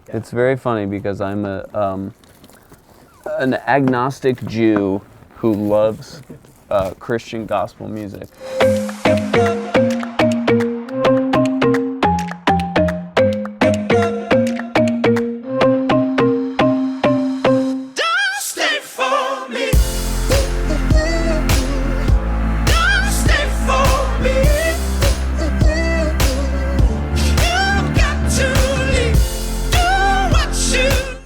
It's very funny because I'm an agnostic Jew who loves Christian gospel music.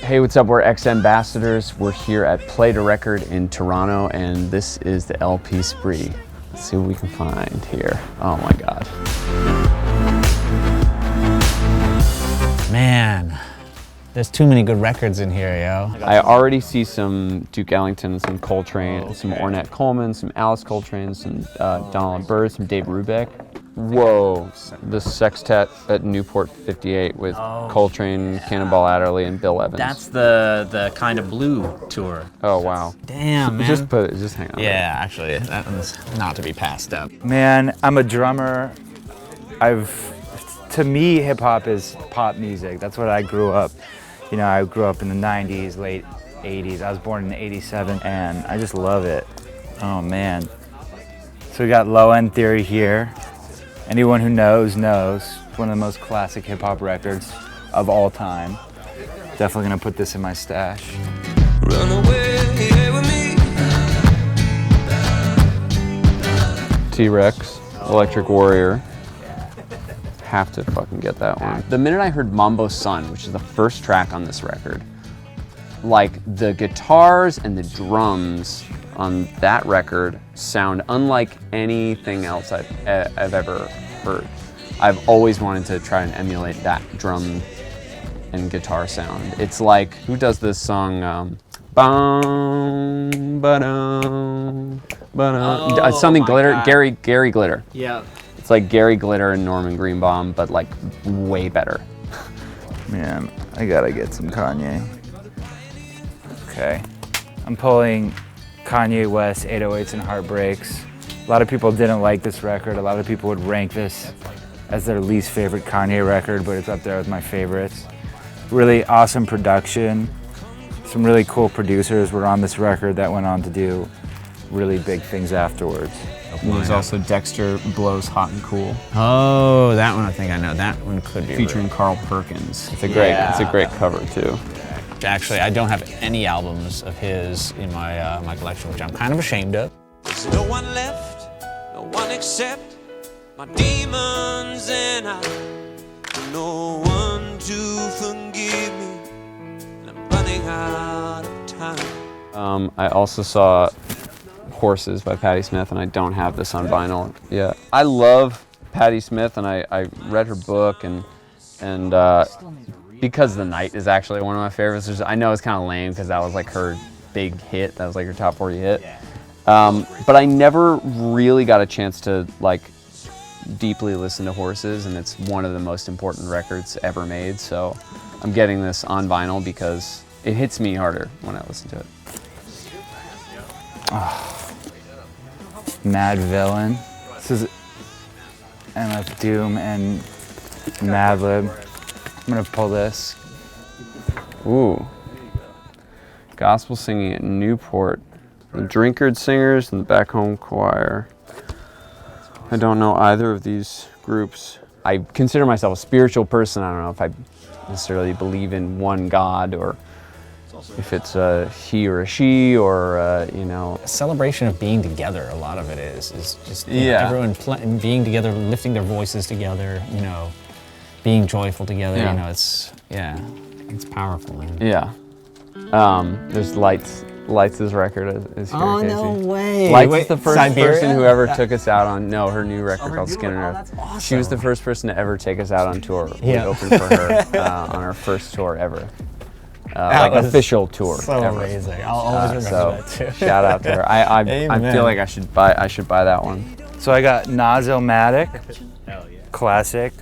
Hey, what's up? We're X Ambassadors. We're here at Play to Record in Toronto, and this is the LP Spree. Let's see what we can find here. Oh my God. Man, there's too many good records in here, yo. I already see some Duke Ellington, some Coltrane, some Ornette Coleman, some Alice Coltrane, some Donald Byrd, some Dave Brubeck. Whoa, the Sextet at Newport 58 with Coltrane, Cannonball Adderley, and Bill Evans. That's the Kind of Blue tour. Oh, wow. Damn, man. Just hang on. Yeah, actually, that one's not to be passed up. Man, I'm a drummer. To me, hip hop is pop music. That's what I grew up. You know, I grew up in the 90s, late 80s. I was born in 87, and I just love it. Oh, man. So we got Low End Theory here. Anyone who knows. It's one of the most classic hip hop records of all time. Definitely gonna put this in my stash. Run away with me. T-Rex, Electric Warrior. Have to fucking get that one. The minute I heard Mambo Sun, which is the first track on this record, like the guitars and the drums on that record sound unlike anything else I've ever heard. I've always wanted to try and emulate that drum and guitar sound. It's like, who does this song? Bum, ba-dum, ba-dum. Something Glitter, God. Gary Glitter. Yeah. It's like Gary Glitter and Norman Greenbaum, but like way better. Man, I gotta get some Kanye. Okay. I'm pulling Kanye West, 808s and Heartbreaks. A lot of people didn't like this record. A lot of people would rank this as their least favorite Kanye record, but it's up there with my favorites. Really awesome production. Some really cool producers were on this record that went on to do really big things afterwards. There's also Dexter Blows Hot and Cool. Oh, that one I think I know. That one could be Featuring real. Carl Perkins. It's a great cover too. Actually, I don't have any albums of his in my my collection, which I'm kind of ashamed of. There's no one left, no one except my demons, and I no one to forgive me, and I'm running out of time. I also saw Horses by Patti Smith, and I don't have this on vinyl yet. I love Patti Smith, and I read her book, and Because the Night is actually one of my favorites. I know it's kind of lame because that was like her big hit. That was like her top 40 hit. But I never really got a chance to like deeply listen to Horses, and it's one of the most important records ever made. So I'm getting this on vinyl because it hits me harder when I listen to it. Madvillain. This is MF Doom and Madlib. I'm gonna pull this. Ooh. Gospel singing at Newport. The Drinkard Singers and the Back Home Choir. I don't know either of these groups. I consider myself a spiritual person. I don't know if I necessarily believe in one God or if it's a he or a she or, you know. A celebration of being together, a lot of it is just Yeah. everyone being together, lifting their voices together, you know, being joyful together, Yeah. you know, it's powerful, man. Yeah. There's Lights. Lights' record is here. Oh, Casey. no way. Lights Wait, is the first Siberia? person who ever took us out on, no, her new record called Skin and Oh, Earth. that's awesome. She was the first person to ever take us out on tour. Yeah. We opened for her on our first tour ever. Like was official tour So ever. amazing. I'll always remember that too. Shout out to her. I Amen. feel like I should buy that one. So I got Nozomatic, classic.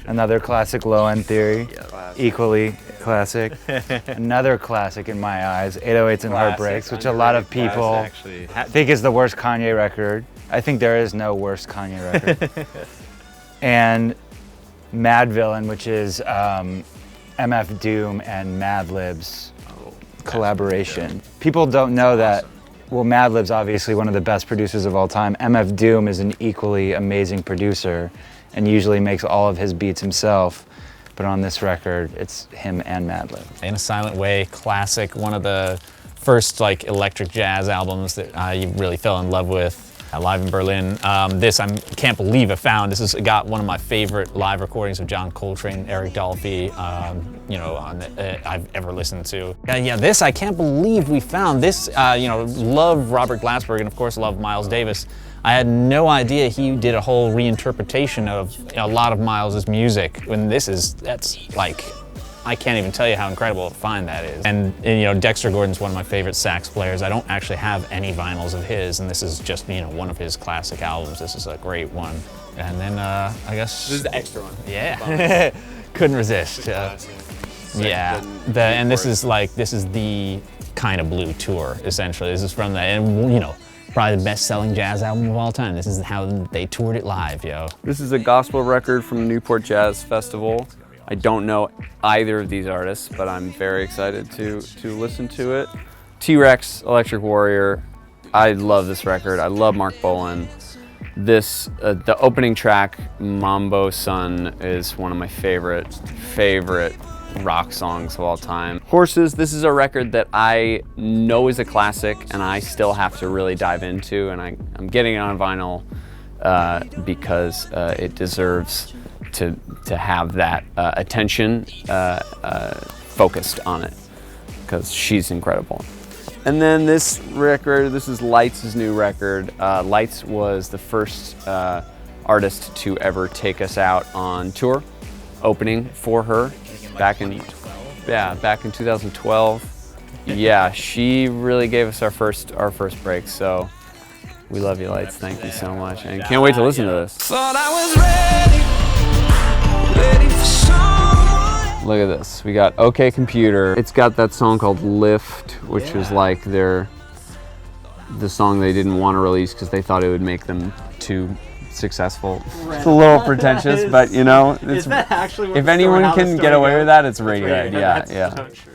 Another classic, Low End Theory, equally classic. Another classic in my eyes, 808s and Heartbreaks, which a lot of people think is the worst Kanye record. I think there is no worse Kanye record. And Madvillain, which is MF Doom and Madlib's collaboration. People don't know that, well, Madlib's obviously one of the best producers of all time. MF Doom is an equally amazing producer and usually makes all of his beats himself. But on this record, it's him and Madlib. In a Silent Way, classic, one of the first like electric jazz albums that I really fell in love with. Live in Berlin. This I can't believe I found. This has got one of my favorite live recordings of John Coltrane, Eric Dolphy, you know, I've ever listened to. Yeah, this I can't believe we found. This, you know, love Robert Glasper and of course love Miles Davis. I had no idea he did a whole reinterpretation of a lot of Miles's music. When that's like, I can't even tell you how incredible a find that is. And you know, Dexter Gordon's one of my favorite sax players. I don't actually have any vinyls of his, and this is just, you know, one of his classic albums. This is a great one. And then I guess This is the extra one. yeah, couldn't resist. Yeah, and this is the kind of blue tour essentially. This is from and you know, probably the best-selling jazz album of all time. This is how they toured it live, yo. This is a gospel record from the Newport Jazz Festival. I don't know either of these artists, but I'm very excited to listen to it. T-Rex, Electric Warrior. I love this record. I love Mark Bolan. This, the opening track, Mambo Sun, is one of my favorite rock songs of all time. Horses, this is a record that I know is a classic and I still have to really dive into, and I'm getting it on vinyl because it deserves to have that attention focused on it, because she's incredible. And then this record, this is Lights' new record. Lights was the first artist to ever take us out on tour, opening for her back in 2012. Yeah, she really gave us our first break. So we love you, Lights. Thank you so much, and can't wait to listen to this. Thought I was ready for someone. Look at this. We got OK Computer. It's got that song called Lift, which was like the song they didn't want to release because they thought it would make them too successful. It's a little pretentious, but you know, Is that actually what if the story- anyone how the can story get away goes? with that, it's Radiohead. Yeah, That's yeah. so true.